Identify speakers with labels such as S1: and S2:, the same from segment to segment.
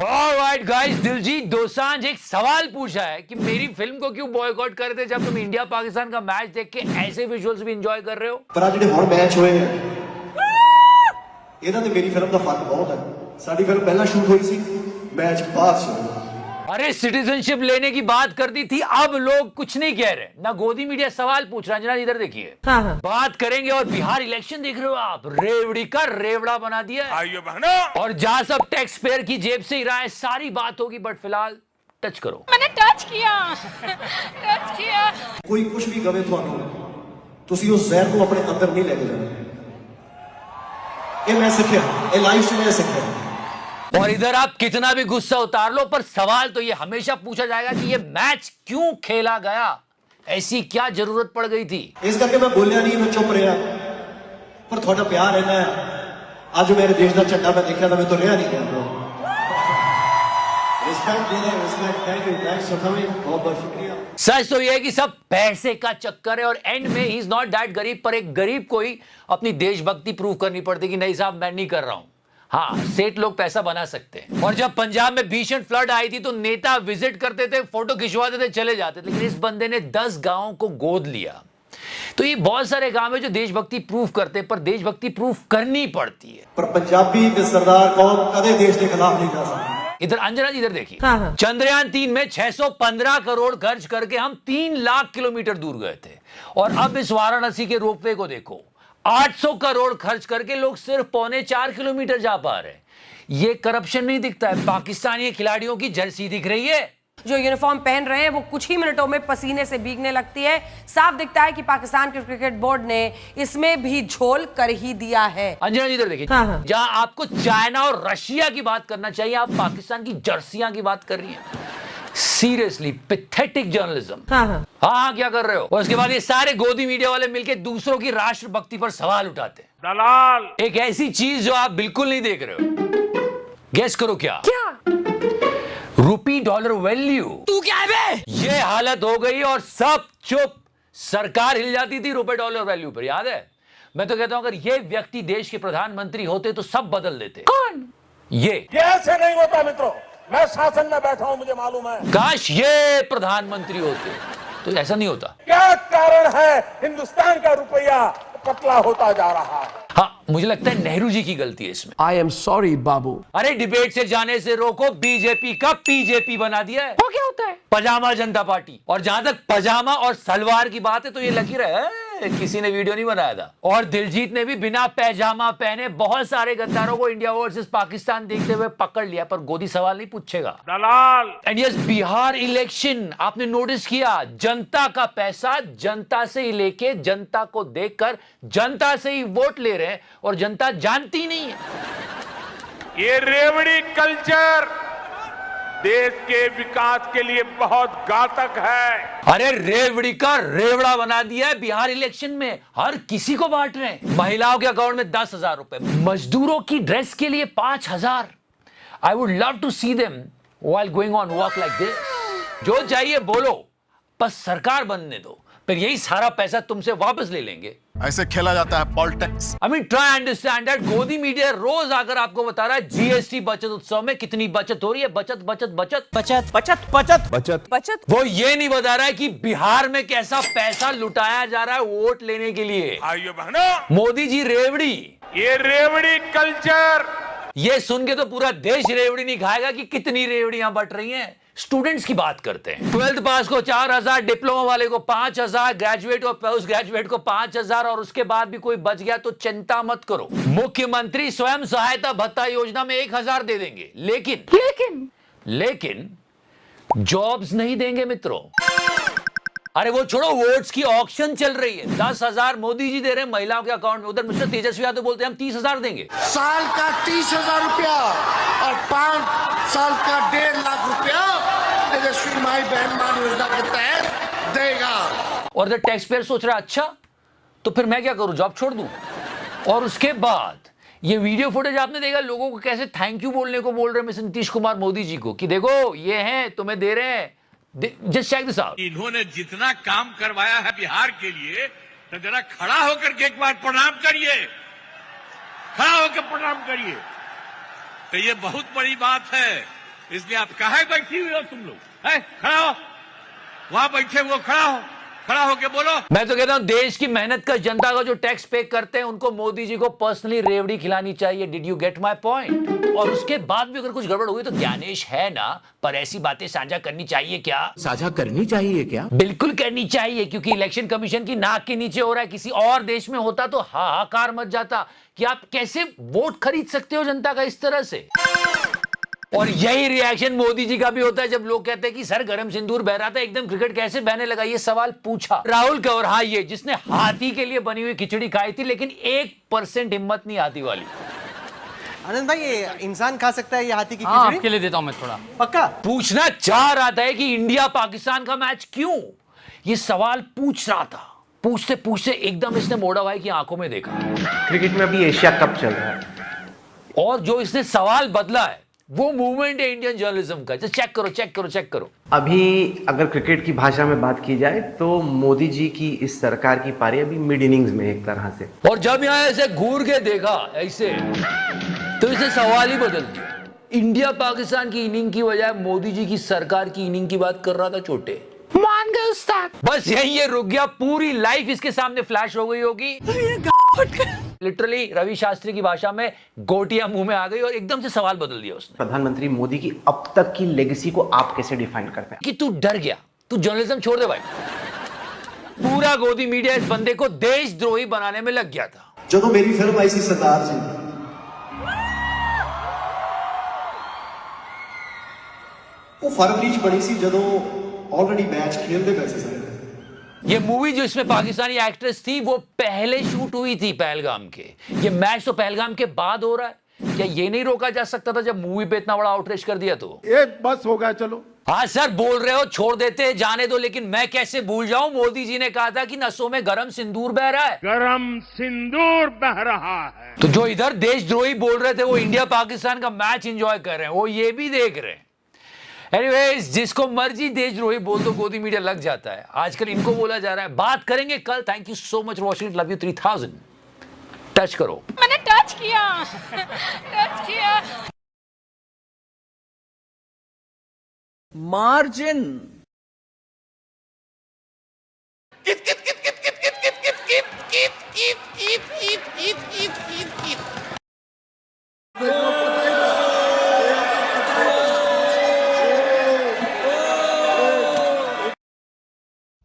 S1: Alright guys, Diljit Dosanjh एक सवाल पूछा है कि मेरी फिल्म को क्यों बॉयकॉट कर रहे थे जब तुम इंडिया पाकिस्तान का मैच देख के ऐसे विजुअल्स भी एंजॉय कर रहे हो।
S2: पर आज ਜਿਹੜੇ ਹੁਣ ਮੈਚ ਹੋਏ ਆ ਇਹਨਾਂ ਤੇ ਮੇਰੀ ਫਿਲਮ ਦਾ ਫਰਕ ਬਹੁਤ ਹੈ। ਸਾਡੀ ਫਿਲਮ ਪਹਿਲਾਂ ਸ਼ੂਟ ਹੋਈ ਸੀ, मैच बाद से।
S1: अरे सिटीजनशिप लेने की बात कर दी थी, अब लोग कुछ नहीं कह रहे। ना गोदी मीडिया सवाल पूछ रहा है, जना इधर देखिए। हाँ। बात करेंगे और बिहार इलेक्शन देख रहे हो आप, रेवड़ी का रेवड़ा बना दिया है। आइए बहनों, और जहां सब टैक्स पेयर की जेब से ही रहा है, सारी बात होगी। बट फिलहाल टच करो।
S3: मैंने टच किया टच किया।
S2: कोई कुछ भी कहे ਤੁਹਾਨੂੰ ਤੁਸੀਂ ਉਸ ਜ਼ਹਿਰ ਨੂੰ ਆਪਣੇ ਅੰਦਰ नहीं लेके जाना। ये मैं सीखा, ये लाइफ से मैं सीखा।
S1: और इधर आप कितना भी गुस्सा उतार लो, पर सवाल तो ये हमेशा पूछा जाएगा कि ये मैच क्यों खेला गया, ऐसी क्या जरूरत पड़ गई थी।
S2: इस करके मैं बोलिया नहीं, मैं चुप रहा, पर थोड़ा प्यार है ना। आज मेरे देश का झंडा मैं देखा था, मैं तो रहा नहीं गया। रिस्पेक्ट दे रहे, respect, thank you, thanks for coming, बहुत बहुत शुक्रिया।
S1: सच तो ये है कि सब पैसे का चक्कर है, और एंड में ही इज नॉट दैट गरीब, पर एक गरीब को ही अपनी देशभक्ति प्रूव करनी पड़ती कि नहीं साहब मैं नहीं कर रहा हूं। हाँ, सेठ लोग पैसा बना सकते हैं। और जब पंजाब में भीषण फ्लड आई थी तो नेता विजिट करते थे, फोटो खिंचवाते थे, चले जाते थे, लेकिन इस बंदे ने 10 गांवों को गोद लिया। तो ये बहुत सारे गांव है जो देशभक्ति प्रूफ करते हैं, पर देशभक्ति प्रूफ करनी पड़ती है।
S2: पर पंजाबी के सरदार कौम कदे देश के खिलाफ नहीं जा सकते।
S1: इधर अंजना जी इधर देखिए। हाँ। चंद्रयान 3 में 615 करोड़ खर्च करके हम 3 लाख किलोमीटर दूर गए थे, और अब इस वाराणसी के रोपवे को देखो, 800 करोड़ खर्च करके लोग सिर्फ 3.25 किलोमीटर जा पा रहे हैं। ये करप्शन नहीं दिखता है, पाकिस्तानी खिलाड़ियों की जर्सी दिख रही है।
S4: जो यूनिफॉर्म पहन रहे हैं वो कुछ ही मिनटों में पसीने से भीगने लगती है। साफ दिखता है कि पाकिस्तान के क्रिकेट बोर्ड ने इसमें भी झोल कर ही दिया है।
S1: अंजना जी इधर देखिए। हाँ। जहां आपको चाइना और रशिया की बात करना चाहिए, आप पाकिस्तान की जर्सियां की बात कर रही हैं। Seriously pathetic journalism. हाँ, क्या कर रहे हो। और उसके बाद ये सारे गोदी मीडिया वाले मिलके दूसरों की राष्ट्रभक्ति पर सवाल उठाते हैं। दलाल, एक ऐसी चीज जो आप बिल्कुल नहीं देख रहे हो। गेस करो क्या रुपी डॉलर वैल्यू।
S4: तू क्या है बे?
S1: ये हालत हो गई और सब चुप। सरकार हिल जाती थी रुपए डॉलर वैल्यू पर, याद है। मैं तो कहता हूं अगर ये व्यक्ति देश के प्रधानमंत्री होते तो सब बदल देते। कौन? ये
S5: ऐसे नहीं होता मित्रों, मैं शासन में बैठा हूं, मुझे मालूम है।
S1: काश ये प्रधानमंत्री होते तो ऐसा नहीं होता।
S5: क्या कारण है हिंदुस्तान का रुपया पतला होता जा रहा है?
S1: हाँ, मुझे लगता है नेहरू जी की गलती है इसमें।
S6: आई एम सॉरी बाबू।
S1: अरे डिबेट से जाने से रोको, बीजेपी का पीजेपी बना दिया है। वो क्या होता है? पजामा जनता पार्टी। और जहां तक पजामा और सलवार की बात है तो ये लकीर है, किसी ने वीडियो नहीं बनाया था। और दिलजीत ने भी बिना पैजामा पहने बहुत सारे गद्दारों को इंडिया वर्सेस पाकिस्तान देखते हुए पकड़ लिया, पर गोदी सवाल नहीं पूछेगा। दलाल। एंड यस, बिहार इलेक्शन आपने नोटिस किया, जनता का पैसा जनता से ही लेके जनता को देकर जनता से ही वोट ले रहे हैं, और जनता जानती नहीं है।
S5: ये रेवड़ी कल्चर देश के विकास के लिए बहुत घातक है।
S1: अरे रेवड़ी का रेवड़ा बना दिया है बिहार इलेक्शन में, हर किसी को बांट रहे हैं। महिलाओं के अकाउंट में 10,000 रुपए, मजदूरों की ड्रेस के लिए 5,000। I would love to see them while going on walk like this. जो चाहिए बोलो, बस सरकार बनने दो, फिर यही सारा पैसा तुमसे वापस ले लेंगे।
S7: ऐसे खेला जाता है politics.
S1: I mean try understand that. गोदी मीडिया रोज आकर आपको बता रहा है जीएसटी बचत उत्सव में कितनी बचत हो रही है। बचत बचत बचत बचत बचत बचत बचत बचत। वो ये नहीं बता रहा है कि बिहार में कैसा पैसा लुटाया जा रहा है वोट लेने के लिए।
S5: आइए बहनों,
S1: मोदी जी रेवड़ी, ये
S5: रेवड़ी कल्चर,
S1: ये सुन के तो पूरा देश रेवड़ी नहीं खाएगा कि कितनी रेवड़ियां बट रही हैं। स्टूडेंट्स की बात करते हैं। 12th पास को 4,000, डिप्लोमा वाले को 5,000, ग्रेजुएट और पोस्ट ग्रेजुएट को 5,000, और उसके बाद भी कोई बच गया तो चिंता मत करो, मुख्यमंत्री स्वयं सहायता भत्ता योजना में 1,000 दे देंगे। लेकिन जॉब्स नहीं देंगे मित्रों। अरे वो छोड़ो, वोट्स की ऑक्शन चल रही है। 10,000 मोदी जी दे रहे हैं महिलाओं के अकाउंट में। उधर मिस्टर तेजस्वी यादव बोलते हैं हम 30,000 देंगे।
S7: साल का 30,000 रुपया और 5 साल का 1.5 लाख रुपया तेजस्वी माई बहन मान योजना के तहत देगा।
S1: और द टैक्स पेयर सोच रहा है अच्छा तो फिर मैं क्या करूं, जॉब छोड़ दूं। और उसके बाद ये वीडियो फुटेज आपने देखा, लोगों को कैसे थैंक यू बोलने को बोल रहे हैं मिस्टर नीतीश कुमार मोदी जी को कि देखो ये हैं, तुम्हें दे रहे हैं। Just check this out.
S8: इन्होंने जितना काम करवाया है बिहार के लिए, तो जरा खड़ा होकर के एक बार प्रणाम करिए, खड़ा होकर प्रणाम करिए। तो ये बहुत बड़ी बात है इसलिए आप कहाँ बैठी हुई हो तुम लोग? है खड़ा हो, वहां बैठे हुए खड़ा हो, खड़ा होके बोलो।
S1: मैं तो कहता हूं देश की मेहनत का जनता का जो टैक्स पे करते हैं उनको मोदी जी को पर्सनली रेवड़ी खिलानी चाहिए। Did you get my point? और उसके बाद भी अगर कुछ गड़बड़ हुई तो ज्ञानेश है ना, पर ऐसी बातें साझा करनी चाहिए क्या?
S6: साझा करनी चाहिए क्या?
S1: बिल्कुल करनी चाहिए, क्योंकि इलेक्शन कमीशन की नाक के नीचे हो रहा है। किसी और देश में होता तो हाहाकार मच जाता कि आप कैसे वोट खरीद सकते हो जनता का इस तरह से। और यही रिएक्शन मोदी जी का भी होता है जब लोग कहते हैं कि सर गरम सिंदूर बह रहा था, एकदम क्रिकेट कैसे बहने लगा? ये सवाल पूछा राहुल का। और हाँ, ये जिसने हाथी के लिए बनी हुई खिचड़ी खाई थी, लेकिन 1% हिम्मत नहीं हाथी वाली।
S9: आनंद भाई, ये इंसान खा सकता है ये हाथी की
S10: हाँ,
S9: खिचड़ी?
S10: आपके लिए देता हूं मैं थोड़ा।
S9: पक्का?
S1: पूछना चाह रहा था कि इंडिया पाकिस्तान का मैच क्यों, ये सवाल पूछ रहा था। पूछते पूछते एकदम इसने मोड़ा भाई की आंखों में देखा।
S11: क्रिकेट में अभी एशिया कप चल रहा है
S1: और जो इसने सवाल बदला है वो मूवमेंट है इंडियन जर्नलिज्म का। चेक करो चेक करो चेक करो।
S11: अभी अगर क्रिकेट की भाषा में बात की जाए तो मोदी जी की इस सरकार की पारी अभी मिड इनिंग्स में एक तरह से।
S1: और जब यहां ऐसे घूर के देखा ऐसे, तो इसे सवाल ही बदल दिया। इंडिया पाकिस्तान की इनिंग की बजाय मोदी जी की सरकार की इनिंग की बात कर रहा था। छोटे मान गए उस्ताद। बस यही ये रुक गया, पूरी लाइफ इसके सामने फ्लैश हो गई होगी। लिटरली रवि शास्त्री की भाषा में गोटियां मुंह में आ गई और एकदम से सवाल बदल दिया उसने।
S11: प्रधानमंत्री मोदी की अब तक की लेगेसी को आप कैसे डिफाइन करते हैं?
S1: कि तू डर गया, तू जर्नलिज्म छोड़ दे भाई। पूरा गोदी मीडिया इस बंदे को देशद्रोही बनाने में लग गया था।
S2: ਜਦੋਂ ਮੇਰੀ ਫਿਲਮ ਆਈ ਸੀ ਸਰਦਾਰ ਜੀ, ਉਹ ਫਰਵਰੀ 'ਚ ਬਣੀ ਸੀ ਜਦੋਂ ਆਲਰੇਡੀ ਮੈਚ ਖੇਲਦੇ ਪਏ ਸੀ ਸਾਰੇ।
S1: ये मूवी जो इसमें पाकिस्तानी एक्ट्रेस थी वो पहले शूट हुई थी पहलगाम के। ये मैच तो पहलगाम के बाद हो रहा है। क्या ये नहीं रोका जा सकता था जब मूवी पे इतना बड़ा आउटरीच कर दिया? तो
S5: ये बस हो गया, चलो।
S1: हाँ सर, बोल रहे हो छोड़ देते जाने दो, लेकिन मैं कैसे भूल जाऊं मोदी जी ने कहा था कि नसों में गरम सिंदूर बह रहा है।
S8: गरम सिंदूर बह रहा है।
S1: तो जो इधर देशद्रोही बोल रहे थे वो इंडिया पाकिस्तान का मैच एंजॉय कर रहे हैं, वो ये भी देख रहे हैं। एनीवेज, जिसको मर्जी देशद्रोही बोल दो, गोदी मीडिया लग जाता है। आजकल इनको बोला जा रहा है। बात करेंगे कल। Thank you so much for watching. Love you 3000। Touch करो।
S3: मैंने टच किया टच किया।
S10: मार्जिन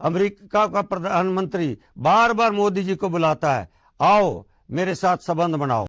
S12: अमेरिका का प्रधानमंत्री बार बार मोदी जी को बुलाता है, आओ मेरे साथ संबंध बनाओ।